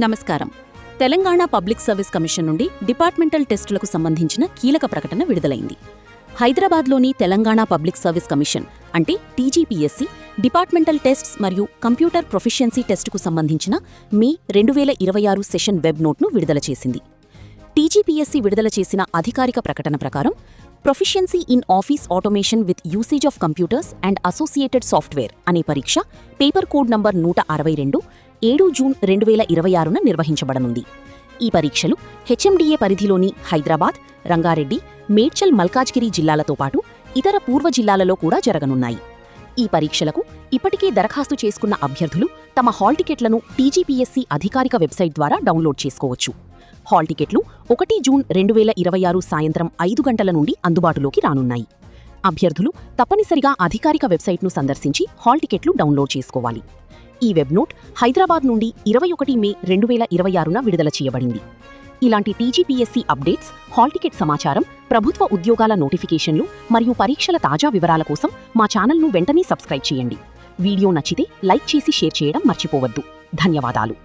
నమస్కారం. Telangana public service commission నుండి departmental టెస్టులకు సంబంధించిన కీలక ప్రకటన విడుదలైంది. హైదరాబాద్లోని తెలంగాణ పబ్లిక్ సర్వీస్ కమిషన్ అంటే టీజీపీఎస్సీ డిపార్ట్మెంటల్ టెస్ట్స్ మరియు కంప్యూటర్ ప్రొఫిషియన్సీ టెస్టుకు సంబంధించిన మే 2026 సెషన్ వెబ్ నోట్ను విడుదల చేసింది. టీజీపీఎస్సీ విడుదల చేసిన అధికారిక ప్రకటన ప్రకారం proficiency in office automation with usage of computers and associated software అనే పరీక్ష పేపర్ కోడ్ నంబర్ 162 7 జూన్ 2026న నిర్వహించబడనుంది. ఈ పరీక్షలు హెచ్ఎండిఏ పరిధిలోని హైదరాబాద్, రంగారెడ్డి, మేడ్చల్, మల్కాజ్గిరి జిల్లాలతో పాటు ఇతర పూర్వ జిల్లాలలో కూడా జరగనున్నాయి. ఈ పరీక్షలకు ఇప్పటికే దరఖాస్తు చేసుకున్న అభ్యర్థులు తమ హాల్ టికెట్లను టీజీపీఎస్సీ అధికారిక వెబ్సైట్ ద్వారా డౌన్లోడ్ చేసుకోవచ్చు. హాల్ టికెట్లు 1 జూన్ 2026 సాయంత్రం 5 గంటల నుండి అందుబాటులోకి రానున్నాయి. అభ్యర్థులు తప్పనిసరిగా అధికారిక వెబ్సైట్ను సందర్శించి హాల్ టికెట్లు డౌన్లోడ్ చేసుకోవాలి. ఈ వెబ్ నోట్ హైదరాబాద్ నుండి 21 మే 2026న విడుదల చేయబడింది. ఇలాంటి టీజీపీఎస్సీ అప్డేట్స్, హాల్ టికెట్ సమాచారం, ప్రభుత్వ ఉద్యోగాల నోటిఫికేషన్లు మరియు పరీక్షల తాజా వివరాల కోసం మా ఛానల్ను వెంటనే సబ్స్క్రైబ్ చేయండి. వీడియో నచ్చితే లైక్ చేసి షేర్ చేయడం మర్చిపోవద్దు. ధన్యవాదాలు.